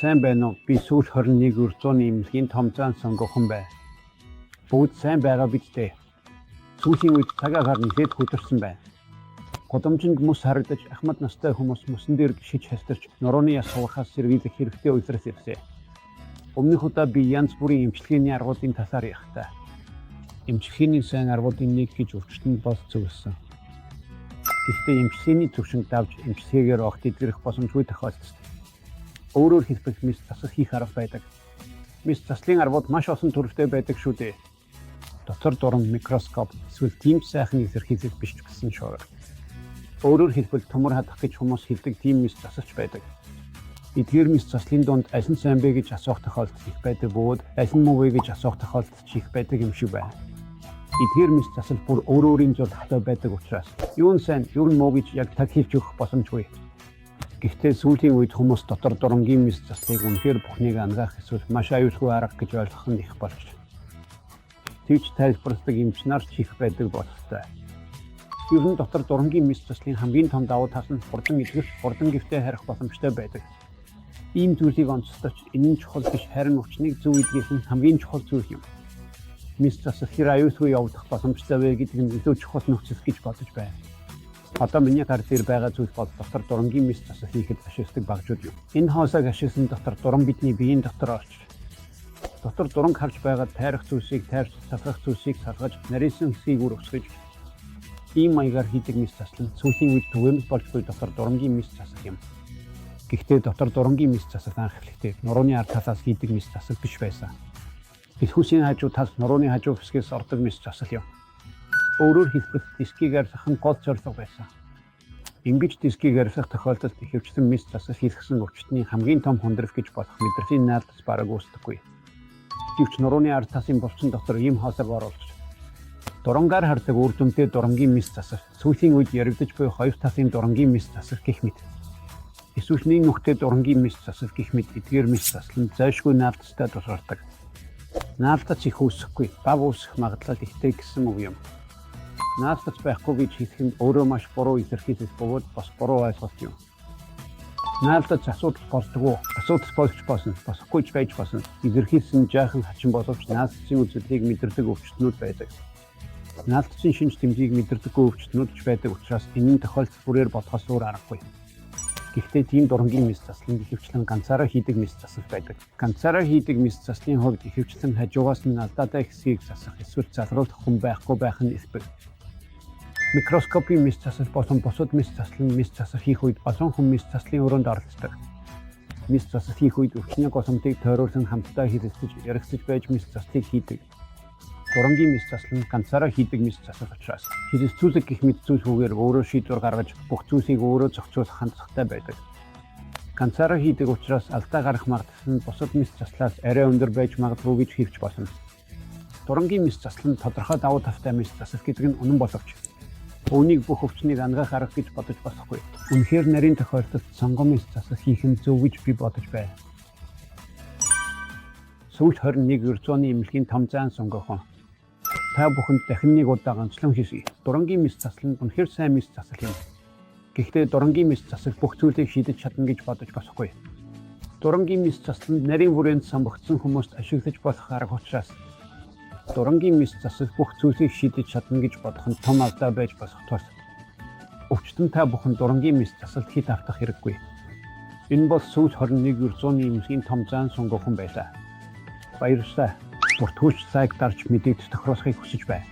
сайн байна уу? Би сүүл 21 зууны эмнэлгийн том зан сонгохон бай. Бүгд сайн байгаа биз дээ. Сүүлийн үед цаг агаар нэлээд хөдөрсөн байна. Годомжинд мөс харагдаж ахмад настай хүмүүс мөсөн дээр гიშиж хастарч норооны яс хугарахаас сэргийлэх хэрэгтэй улирас ирсэн. Өмнөх удаа би янз бүрийн эмчилгээний аргуудын талаар ярихтаа. Эмчилгээний сайн аргуудын нэг гэж өвчтөнд бос зөвлөсөн. Гэхдээ эмчилгээний төвшинг давж эмчилгээгээр огт идэрэх боломжгүй тохиолдсон. Өөрөөр хэлбэл мис засах хийх арга байдаг. Мис заслын аргууд маш олон төрөлтэй байдаг шүү дээ. Дотор дуран микроскоп эсвэл тийм сайхан илэрхийлэл биш ч гэсэн шуурга. Өөрөөр хэлбэл төмөр хадах гэж хүмүүс хэлдэг тийм мис засалч байдаг. Эдгээр мис заслын дунд аль нь сайн бэ гэж асуух тохиолдол их байдаг бөгөөд аль нь муу вэ гэж асуух тохиолдол их байдаг юм шиг байна. Эдгээр мис засал бүр өөрийн зорилготой байдаг учраас юу нь сайн, юу нь муу гэж яг таг хэлж өгөх боломжгүй. Гэхдээ сүүлийн үед хүмүүс дотор дурангийн мис заслыг үнэхээр бүхнийг ангаах эсвэл маш аюулгүй арга гэж ойлгох нь их болж. Тэгж тайлбарладаг эмч нар ч их байдаг бололтой. Ер нь дотор дурангийн мис заслын хамгийн том давуу тал нь хурдан илэрч, хурдан гифтэй харих боломжтой байдаг. Ийм зүйлийг онцлогч энэ нь чухал биш, харин өвчнийг зөв эдгэх нь хамгийн чухал зүйл юм. Мис засал хэр аюулгүй явагдах боломжтой вэ гэдэг нь илүү чухал нөхцөл гэж бодож байна. Одоо миний гар дээр байгаа зүйл бол дотор дурангийн мис засал хийхэд ашигладаг багжууд юм. Энэ хоосойг ашигласан дотор дуран бидний биеийн дотор орж дотор дуранг харж байгаа тайрах зүйлсийг тайрч сахарах зүйлсийг салгаж нарийнсан хэсгийг өрөвсгөж ийм маягаар хийдэг мис засал нь сүүлийн үед түгээмэл болж буй дотор дурангийн мис засал юм. Гэхдээ дотор дурангийн мис засал анх эхлэхдээ нурууны ард талаас хийдэг мис засал биш байсан. Бэлхүүсийн хажуу тал нурууны хажуу хэсгээс ордог мис засал юм. Өөрөөр хэлбэл дискийг арилгах нь гол зорилго байсан. Ингэж дискийг арилгах тохиолдолд ихэвчлэн мис засал хийлгэсэн өвчтний хамгийн том хүндрэх гэж болох мэдрэлийн наалдас бараг үүсдэггүй. Гэвч нурууны ард тасын булчин дотор ийм хоосойг оруулж дурангаар хардаг үр дүнтэй дурангийн мис засал сүүлийн үед яригдж буй хоёр талын дурангийн мис засал гэх мэт. Эсвэл нэг нүхтэй дурангийн мис засал гэх мэт эдгээр мис засал нь зайлшгүй наалдастай тусгардаг. Наалдац их үүсэхгүй, бага үүсэх магадлал ихтэй гэсэн үг юм. Наалдац байхгүй гэж хэлэх нь өөрөө маш буруу илэрхийлэл бөгөөд бас буруу ойлголт юм. Наалдац асуудал болдгоо, асуудал болж болно, босхгүй ч байж болно. Илэрхийлсэн жаахан хачин боловч наалдцын үзэлтийг мэдэрдэг өвчтнүүд байдаг. Наалдцын шинж тэмдгийг мэдэрдэггүй өвчтнүүд ч байдаг учраас энэ нь тохиолдол бүрээр бодохоос өөр аргагүй. Гэхдээ тийм дурангийн мис заслын ихэвчлэн ганцаараа хийдэг мис засал байдаг. Ганцаараа хийдэг мис заслын хувьд ихэвчлэн хажуугаас нь алдаатай хэсгийг засах эсвэл залруулах хүн байхгүй байх нь элбэг. Микроскопын мис засал болон бусад мис заслын мис засал хийх үед олон хүн мис заслын өрөөнд оролцдог. Мис засал хийх үед өвчний госомтыг тойруулан хамтдаа хэрэгсэж, яригсаж байж мис заслыг хийдэг. Дурангийн мис засал нь ганцаараа хийдэг мис засал учраас хэрэгцүүлэг гэх мэт зүйлгүйгээр өөрөө шийдвэр гаргаж бүх зүйлсийг өөрөө зохицуулах хандлагатай байдаг. Ганцаараа хийдэг учраас алдаа гарах магадлал нь бусад мис заслаас арай өндөр байж магадгүй гэж хэлж болно. Дурангийн мис засал нь тодорхой давуу талтай мис засал гэдэг нь үнэн боловч үүнийг бүх өвчнийг ангаах арга гэж бодож болохгүй. Үнэхээр нарийн тохиолдолд сонгон мис засал хийх нь зөв гэж би бодож байна. Сүүл 21 зууны эмнэлгийн том зан сонгохон та бүхэнд дахин нэг удаа ганцлан хэлье. Дурангийн мис засал нь үнэхээр сайн мис засал юм. Гэхдээ дурангийн мис засал бүх зүйлийг шийдэж чадна гэж бодож болохгүй. Дурангийн мис засал нь нарийн хүрээнд самбагдсан хүмүүст ашиглаж болох арга учраас дурангийн мис засал бүх зүйлийг шийдэж чадна гэж бодох нь том алдаа байж болох тул өвчтөн та бүхэн дурангийн мис засалд хит автах хэрэггүй. Энэ бол сүүл 21 зууны эмнэлгийн том зан сонгохон байлаа. Баярлалаа. Бүртгүүлж сайг дарж мэдээд тохируулахыг хүсэж байна.